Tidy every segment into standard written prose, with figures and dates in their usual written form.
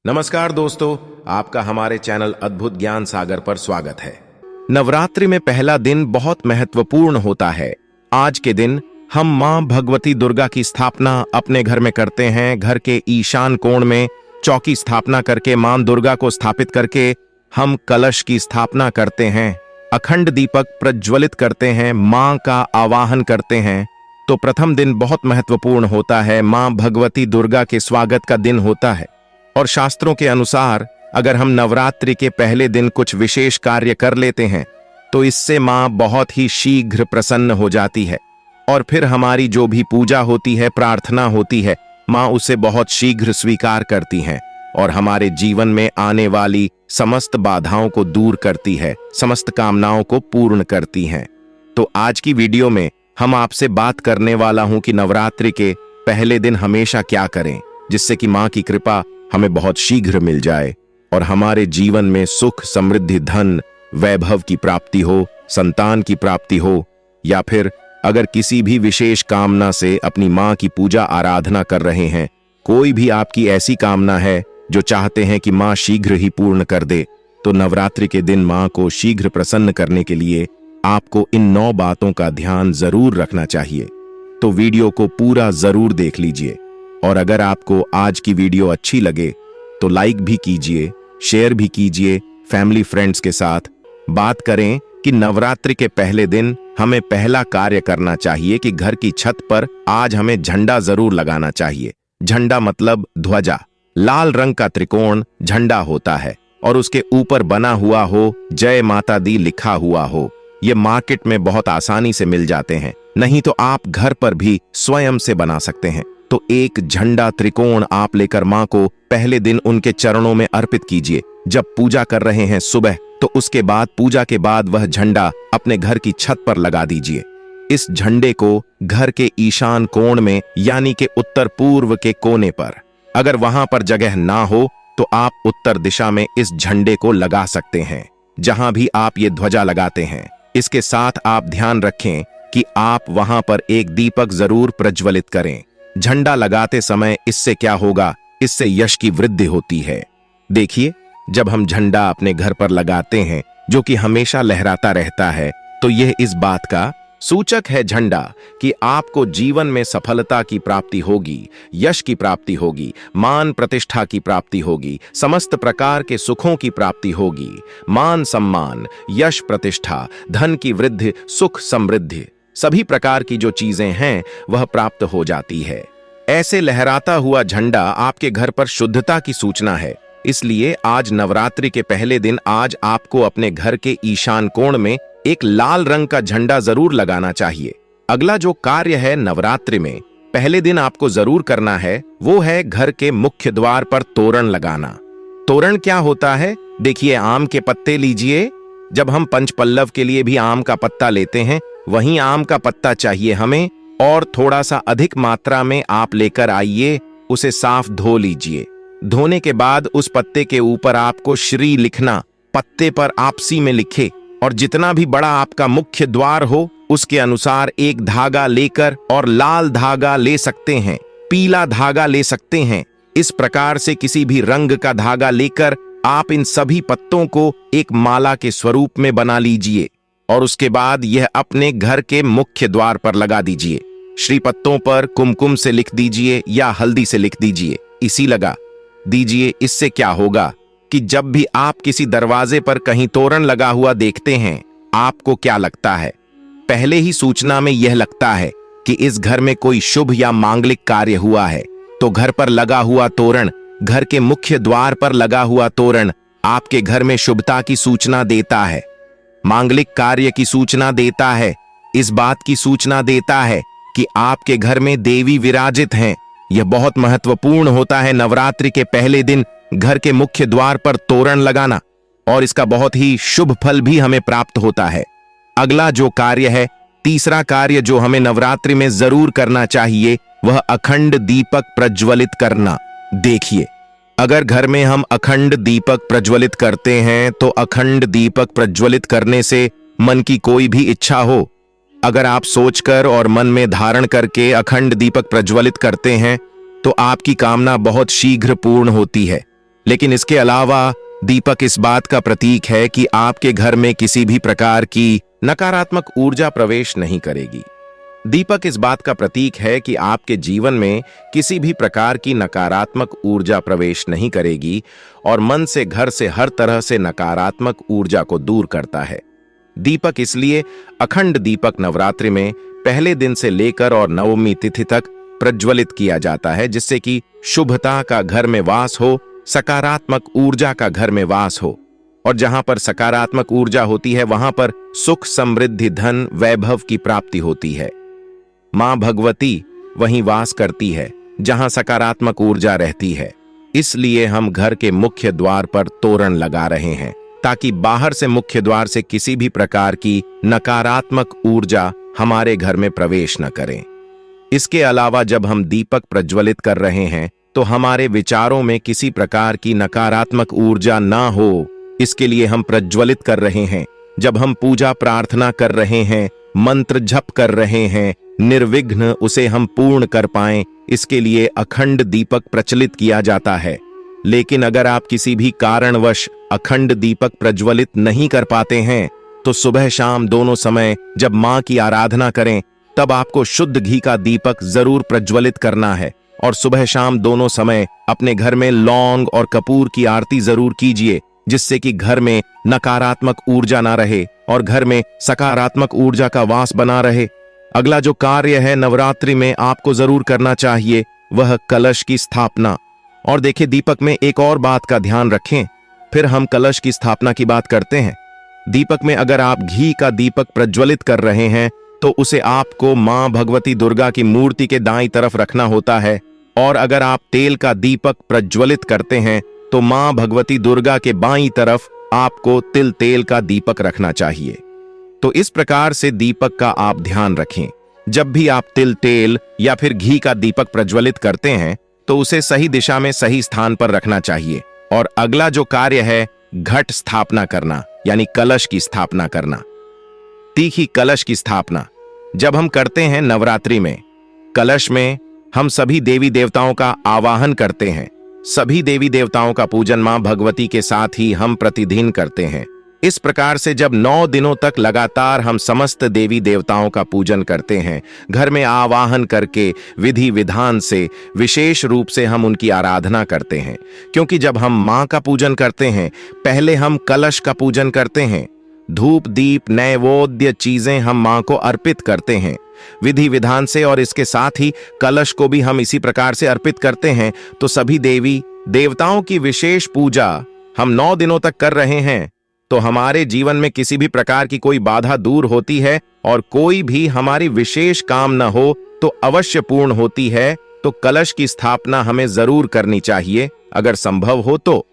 नमस्कार दोस्तों, आपका हमारे चैनल अद्भुत ज्ञान सागर पर स्वागत है। नवरात्रि में पहला दिन बहुत महत्वपूर्ण होता है। आज के दिन हम मां भगवती दुर्गा की स्थापना अपने घर में करते हैं। घर के ईशान कोण में चौकी स्थापना करके मां दुर्गा को स्थापित करके हम कलश की स्थापना करते हैं। अखंड दीपक प्रज्वलित करते हैं, मां का आवाहन करते हैं। तो प्रथम दिन बहुत महत्वपूर्ण होता है, मां भगवती दुर्गा के स्वागत का दिन होता है। और शास्त्रों के अनुसार अगर हम नवरात्रि के पहले दिन कुछ विशेष कार्य कर लेते हैं तो इससे मां बहुत ही शीघ्र प्रसन्न हो जाती है और फिर हमारी जो भी पूजा होती है, प्रार्थना होती है, मां उसे बहुत शीघ्र स्वीकार करती हैं और हमारे जीवन में आने वाली समस्त बाधाओं को दूर करती है, समस्त कामनाओं को पूर्ण करती हैं। तो आज की वीडियो में हम आपसे बात करने वाला हूं कि नवरात्रि के पहले दिन हमेशा क्या करें जिससे कि मां की कृपा हमें बहुत शीघ्र मिल जाए और हमारे जीवन में सुख, समृद्धि, धन, वैभव की प्राप्ति हो, संतान की प्राप्ति हो, या फिर अगर किसी भी विशेष कामना से अपनी मां की पूजा आराधना कर रहे हैं, कोई भी आपकी ऐसी कामना है जो चाहते हैं कि मां शीघ्र ही पूर्ण कर दे, तो नवरात्रि के दिन मां को शीघ्र प्रसन्न करने के लिए आपको इन 9 बातों का ध्यान जरूर रखना चाहिए। तो वीडियो को पूरा जरूर देख लीजिए और अगर आपको आज की वीडियो अच्छी लगे तो लाइक भी कीजिए, शेयर भी कीजिए फैमिली फ्रेंड्स के साथ। बात करें कि नवरात्रि के पहले दिन हमें पहला कार्य करना चाहिए कि घर की छत पर आज हमें झंडा जरूर लगाना चाहिए। झंडा मतलब ध्वजा। लाल रंग का त्रिकोण झंडा होता है और उसके ऊपर बना हुआ हो जय माता दी लिखा हुआ हो। ये मार्केट में बहुत आसानी से मिल जाते हैं, नहीं तो आप घर पर भी स्वयं से बना सकते हैं। तो एक झंडा त्रिकोण आप लेकर मां को पहले दिन उनके चरणों में अर्पित कीजिए। जब पूजा कर रहे हैं सुबह, तो उसके बाद पूजा के बाद वह झंडा अपने घर की छत पर लगा दीजिए। इस झंडे को घर के ईशान कोण में यानी कि उत्तर पूर्व के कोने पर, अगर वहां पर जगह ना हो तो आप उत्तर दिशा में इस झंडे को लगा सकते हैं, जहां भी आप ये ध्वजा लगाते हैं। इसके साथ आप ध्यान रखें कि आप वहां पर एक दीपक जरूर प्रज्वलित करें। झंडा लगाते समय इससे क्या होगा, इससे यश की वृद्धि होती है। देखिए, जब हम झंडा अपने घर पर लगाते हैं जो कि हमेशा लहराता रहता है, तो यह इस बात का सूचक है झंडा कि आपको जीवन में सफलता की प्राप्ति होगी, यश की प्राप्ति होगी, मान प्रतिष्ठा की प्राप्ति होगी, समस्त प्रकार के सुखों की प्राप्ति होगी। मान सम्मान, यश प्रतिष्ठा, धन की वृद्धि, सुख समृद्धि, सभी प्रकार की जो चीजें हैं वह प्राप्त हो जाती है। ऐसे लहराता हुआ झंडा आपके घर पर शुद्धता की सूचना है। इसलिए आज नवरात्रि के पहले दिन आज आपको अपने घर के ईशान कोण में एक लाल रंग का झंडा जरूर लगाना चाहिए। अगला जो कार्य है नवरात्रि में पहले दिन आपको जरूर करना है, वो है घर के मुख्य द्वार पर तोरण लगाना। तोरण क्या होता है? देखिए, आम के पत्ते लीजिए। जब हम पंचपल्लव के लिए भी आम का पत्ता लेते हैं, वहीं आम का पत्ता चाहिए हमें, और थोड़ा सा अधिक मात्रा में आप लेकर आइए। उसे साफ धो लीजिए। धोने के बाद उस पत्ते के ऊपर आपको श्री लिखना, पत्ते पर आपसी में लिखे, और जितना भी बड़ा आपका मुख्य द्वार हो उसके अनुसार एक धागा लेकर, और लाल धागा ले सकते हैं, पीला धागा ले सकते हैं, इस प्रकार से किसी भी रंग का धागा लेकर आप इन सभी पत्तों को एक माला के स्वरूप में बना लीजिए और उसके बाद यह अपने घर के मुख्य द्वार पर लगा दीजिए। श्री पत्तों पर कुमकुम से लिख दीजिए या हल्दी से लिख दीजिए, इसी लगा दीजिए। इससे क्या होगा कि जब भी आप किसी दरवाजे पर कहीं तोरण लगा हुआ देखते हैं, आपको क्या लगता है? पहले ही सूचना में यह लगता है कि इस घर में कोई शुभ या मांगलिक कार्य हुआ है। तो घर पर लगा हुआ तोरण, घर के मुख्य द्वार पर लगा हुआ तोरण आपके घर में शुभता की सूचना देता है, मांगलिक कार्य की सूचना देता है, इस बात की सूचना देता है कि आपके घर में देवी विराजित हैं। यह बहुत महत्वपूर्ण होता है नवरात्रि के पहले दिन घर के मुख्य द्वार पर तोरण लगाना, और इसका बहुत ही शुभ फल भी हमें प्राप्त होता है। अगला जो कार्य है, तीसरा कार्य जो हमें नवरात्रि में जरूर करना चाहिए, वह अखंड दीपक प्रज्वलित करना। देखिए, अगर घर में हम अखंड दीपक प्रज्वलित करते हैं तो अखंड दीपक प्रज्वलित करने से मन की कोई भी इच्छा हो, अगर आप सोचकर और मन में धारण करके अखंड दीपक प्रज्वलित करते हैं तो आपकी कामना बहुत शीघ्र पूर्ण होती है। लेकिन इसके अलावा दीपक इस बात का प्रतीक है कि आपके घर में किसी भी प्रकार की नकारात्मक ऊर्जा प्रवेश नहीं करेगी। दीपक इस बात का प्रतीक है कि आपके जीवन में किसी भी प्रकार की नकारात्मक ऊर्जा प्रवेश नहीं करेगी और मन से, घर से हर तरह से नकारात्मक ऊर्जा को दूर करता है। दीपक इसलिए अखंड दीपक नवरात्रि में पहले दिन से लेकर और नवमी तिथि तक प्रज्वलित किया जाता है, जिससे कि शुभता का घर में वास हो, सकारात्मक ऊर्जा का घर में वास हो। और जहां पर सकारात्मक ऊर्जा होती है वहां पर सुख, समृद्धि, धन, वैभव की प्राप्ति होती है। मां भगवती वहीं वास करती है जहां सकारात्मक ऊर्जा रहती है। इसलिए हम घर के मुख्य द्वार पर तोरण लगा रहे हैं ताकि बाहर से मुख्य द्वार से किसी भी प्रकार की नकारात्मक ऊर्जा हमारे घर में प्रवेश न करें। इसके अलावा जब हम दीपक प्रज्वलित कर रहे हैं तो हमारे विचारों में किसी प्रकार की नकारात्मक ऊर्जा ना हो, इसके लिए हम प्रज्वलित कर रहे हैं। जब हम पूजा प्रार्थना कर रहे हैं, मंत्र जप कर रहे हैं, निर्विघ्न उसे हम पूर्ण कर पाएं, इसके लिए अखंड दीपक प्रज्वलित किया जाता है। लेकिन अगर आप किसी भी कारणवश अखंड दीपक प्रज्वलित नहीं कर पाते हैं तो सुबह शाम दोनों समय जब मां की आराधना करें तब आपको शुद्ध घी का दीपक जरूर प्रज्वलित करना है। और सुबह शाम दोनों समय अपने घर में लौंग और कपूर की आरती जरूर कीजिए, जिससे कि घर में नकारात्मक ऊर्जा ना रहे और घर में सकारात्मक ऊर्जा का वास बना रहे। अगला जो कार्य है नवरात्रि में आपको जरूर करना चाहिए वह कलश की स्थापना। और देखिए, दीपक में एक और बात का ध्यान रखें, फिर हम कलश की स्थापना की बात करते हैं। दीपक में अगर आप घी का दीपक प्रज्वलित कर रहे हैं तो उसे आपको मां भगवती दुर्गा की मूर्ति के दाईं तरफ रखना होता है। और अगर आप तेल का दीपक प्रज्वलित करते हैं तो मां भगवती दुर्गा के बाईं तरफ आपको तिल तेल का दीपक रखना चाहिए। तो इस प्रकार से दीपक का आप ध्यान रखें। जब भी आप तिल तेल या फिर घी का दीपक प्रज्वलित करते हैं तो उसे सही दिशा में सही स्थान पर रखना चाहिए। और अगला जो कार्य है घट स्थापना करना, यानी कलश की स्थापना करना। तीखी कलश की स्थापना जब हम करते हैं नवरात्रि में, कलश में हम सभी देवी देवताओं का आवाहन करते हैं। सभी देवी देवताओं का पूजन मां भगवती के साथ ही हम प्रतिदिन करते हैं। इस प्रकार से जब 9 दिनों तक लगातार हम समस्त देवी देवताओं का पूजन करते हैं, घर में आवाहन करके विधि विधान से विशेष रूप से हम उनकी आराधना करते हैं। क्योंकि जब हम मां का पूजन करते हैं पहले हम कलश का पूजन करते हैं। धूप दीप नैवेद्य चीजें हम मां को अर्पित करते हैं विधि विधान से, और इसके साथ ही कलश को भी हम इसी प्रकार से अर्पित करते हैं। तो सभी देवी देवताओं की विशेष पूजा हम 9 दिनों तक कर रहे हैं। तो हमारे जीवन में किसी भी प्रकार की कोई बाधा दूर होती है और कोई भी हमारी विशेष काम न हो तो अवश्य पूर्ण होती है। तो कलश की स्थापना हमें जरूर करनी चाहिए अगर संभव हो तो।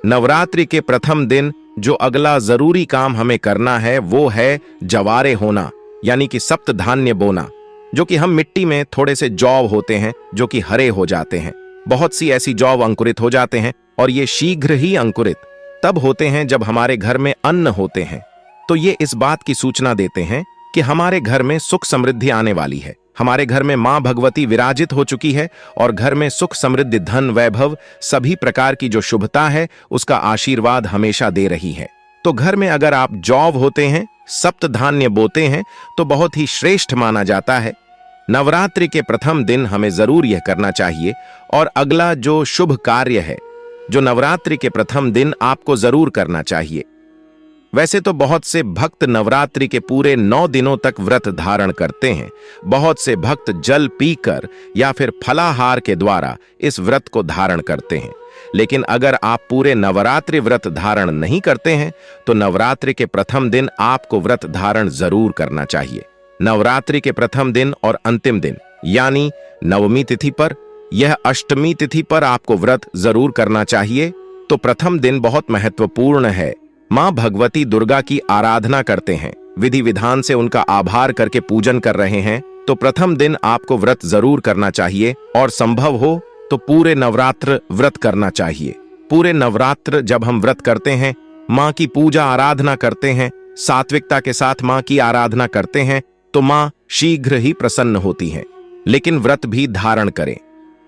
नवरात्रि के प्रथम दिन जो अगला जरूरी काम हमें करना है वो है जवारे होना, यानी कि सप्त धान्य बोना, जो कि हम मिट्टी में थोड़े से जौ होते हैं जो कि हरे हो जाते हैं। बहुत सी ऐसी जौ अंकुरित हो जाते हैं और ये शीघ्र ही अंकुरित तब होते हैं जब हमारे घर में अन्न होते हैं। तो ये इस बात की सूचना देते हैं कि हमारे घर में सुख समृद्धि आने वाली है। हमारे घर में मां भगवती विराजित हो चुकी है और घर में सुख समृद्धि धन वैभव सभी प्रकार की जो शुभता है उसका आशीर्वाद हमेशा दे रही है। तो घर में अगर आप जौ होते हैं, सप्त धान्य बोते हैं तो बहुत ही श्रेष्ठ माना जाता है। नवरात्रि के प्रथम दिन हमें जरूर यह करना चाहिए। और अगला जो शुभ कार्य है जो नवरात्रि के प्रथम दिन आपको जरूर करना चाहिए। वैसे तो बहुत से भक्त नवरात्रि के पूरे 9 दिनों तक व्रत धारण करते हैं। बहुत से भक्त जल पीकर या फिर फलाहार के द्वारा इस व्रत को धारण करते हैं। लेकिन अगर आप पूरे नवरात्रि व्रत धारण नहीं करते हैं तो नवरात्रि के प्रथम दिन आपको व्रत धारण जरूर करना चाहिए। नवरात्रि के प्रथम दिन और अंतिम दिन यानी नवमी तिथि पर, यह अष्टमी तिथि पर आपको व्रत जरूर करना चाहिए। तो प्रथम दिन बहुत महत्वपूर्ण है। मां भगवती दुर्गा की आराधना करते हैं, विधि विधान से उनका आभार करके पूजन कर रहे हैं। तो प्रथम दिन आपको व्रत जरूर करना चाहिए और संभव हो तो पूरे नवरात्र व्रत करना चाहिए। पूरे नवरात्र जब हम व्रत करते हैं, मां की पूजा आराधना करते हैं, सात्विकता के साथ मां की आराधना करते हैं तो मां शीघ्र ही प्रसन्न होती हैं। लेकिन व्रत भी धारण करें।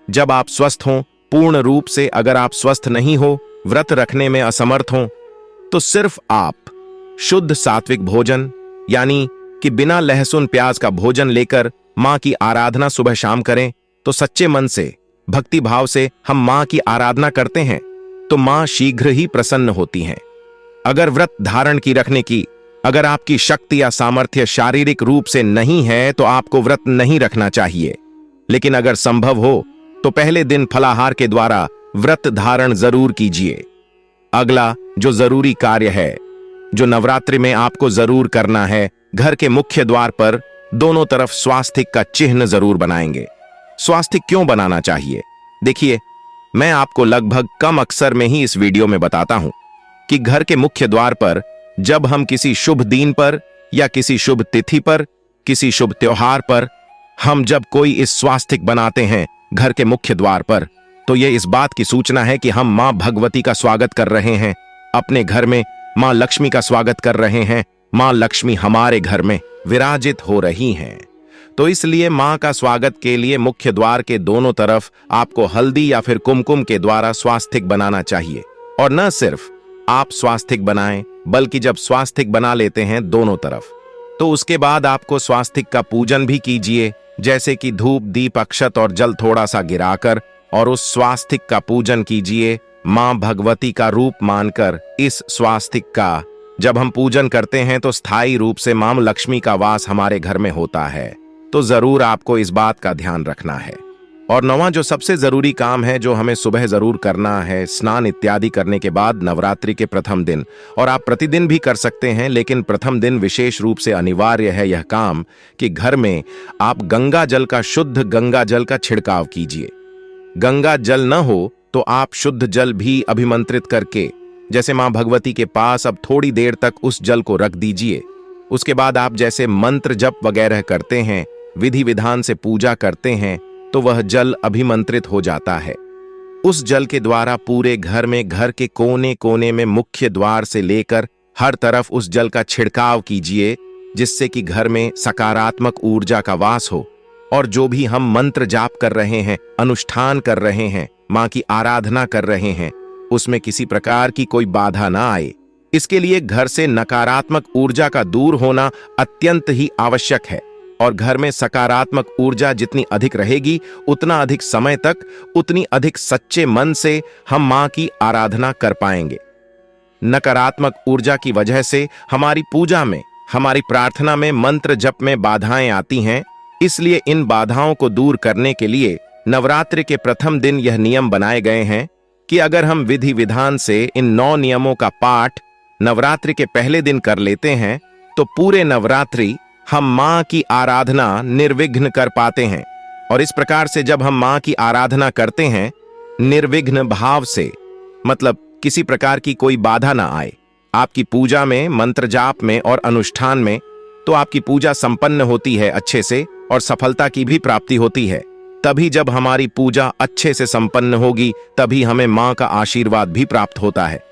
जब आप स्वस्थ हों, पूर्ण रूप से अगर आप स्वस्थ नहीं हो, व्रत रखने में असमर्थ हो, तो सिर्फ आप शुद्ध सात्विक भोजन यानी कि बिना लहसुन प्याज का भोजन लेकर मां की आराधना सुबह शाम करें। तो सच्चे मन से, भक्ति भाव से हम मां की आराधना करते हैं तो मां शीघ्र ही प्रसन्न होती हैं। अगर व्रत धारण की रखने की अगर आपकी शक्ति या सामर्थ्य शारीरिक रूप से नहीं है तो आपको व्रत नहीं रखना चाहिए, लेकिन अगर संभव हो तो पहले दिन फलाहार के द्वारा व्रत धारण जरूर कीजिए। अगला जो जरूरी कार्य है, जो नवरात्रि में आपको जरूर करना है, घर के मुख्य द्वार पर दोनों तरफ स्वास्तिक का चिन्ह जरूर बनाएंगे। स्वास्तिक क्यों बनाना चाहिए? देखिए, मैं आपको लगभग कम अक्सर में ही इस वीडियो में बताता हूं कि घर के मुख्य द्वार पर जब हम किसी शुभ दिन पर या किसी शुभ तिथि पर, किसी शुभ त्योहार पर हम जब कोई इस स्वास्तिक बनाते हैं घर के मुख्य द्वार पर, तो यह इस बात की सूचना है कि हम मां भगवती का स्वागत कर रहे हैं। अपने घर में मां लक्ष्मी का स्वागत कर रहे हैं। मां लक्ष्मी हमारे घर में विराजित हो रही हैं। तो इसलिए मां का स्वागत के लिए मुख्य द्वार के दोनों तरफ आपको हल्दी या फिर कुमकुम के द्वारा स्वास्तिक बनाना चाहिए। और न सिर्फ आप स्वास्तिक बनाएं, बल्कि जब स्वास्तिक बना लेते हैं दोनों तरफ, तो उसके बाद आपको स्वास्तिक का पूजन भी कीजिए, जैसे कि धूप, दीप, अक्षत और जल थोड़ा सा गिराकर, और उस स्वास्तिक का पूजन कीजिए मां भगवती का रूप मानकर। इस स्वास्तिक का जब हम पूजन करते हैं तो स्थायी रूप से मां लक्ष्मी का वास हमारे घर में होता है। तो जरूर आपको इस बात का ध्यान रखना है। और नौवां जो सबसे जरूरी काम है, जो हमें सुबह जरूर करना है, स्नान इत्यादि करने के बाद नवरात्रि के प्रथम दिन, और आप प्रतिदिन भी कर सकते हैं, लेकिन प्रथम दिन विशेष रूप से अनिवार्य है यह काम कि घर में आप गंगा जल का, शुद्ध गंगा जल का छिड़काव कीजिए। गंगा जल न हो तो आप शुद्ध जल भी अभिमंत्रित करके, जैसे मां भगवती के पास अब थोड़ी देर तक उस जल को रख दीजिए। उसके बाद आप जैसे मंत्र जप वगैरह करते हैं, विधि विधान से पूजा करते हैं, तो वह जल अभिमंत्रित हो जाता है। उस जल के द्वारा पूरे घर में, घर के कोने कोने में, मुख्य द्वार से लेकर हर तरफ उस जल का छिड़काव कीजिए, जिससे कि घर में सकारात्मक ऊर्जा का वास हो। और जो भी हम मंत्र जाप कर रहे हैं, अनुष्ठान कर रहे हैं, मां की आराधना कर रहे हैं, उसमें किसी प्रकार की कोई बाधा ना आए। इसके लिए घर से नकारात्मक ऊर्जा का दूर होना अत्यंत ही आवश्यक है। और घर में सकारात्मक ऊर्जा जितनी अधिक रहेगी, उतना अधिक समय तक, उतनी अधिक सच्चे मन से हम मां की आराधना कर पाएंगे। नकारात्मक ऊर्जा की वजह से हमारी पूजा में, हमारी प्रार्थना में, मंत्र जप में बाधाएं आती हैं। इसलिए इन बाधाओं को दूर करने के लिए नवरात्रि के प्रथम दिन यह नियम बनाए गए हैं कि अगर हम विधि विधान से इन 9 नियमों का पाठ नवरात्रि के पहले दिन कर लेते हैं, तो पूरे नवरात्रि हम मां की आराधना निर्विघ्न कर पाते हैं। और इस प्रकार से जब हम मां की आराधना करते हैं निर्विघ्न भाव से, मतलब किसी प्रकार की कोई बाधा ना आए आपकी पूजा में, मंत्र जाप में और अनुष्ठान में, तो आपकी पूजा संपन्न होती है अच्छे से और सफलता की भी प्राप्ति होती है। तभी जब हमारी पूजा अच्छे से संपन्न होगी, तभी हमें मां का आशीर्वाद भी प्राप्त होता है।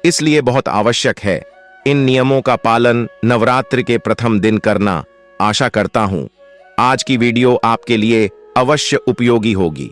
इसलिए बहुत आवश्यक है इन नियमों का पालन नवरात्रि के प्रथम दिन करना। आशा करता हूं आज की वीडियो आपके लिए अवश्य उपयोगी होगी।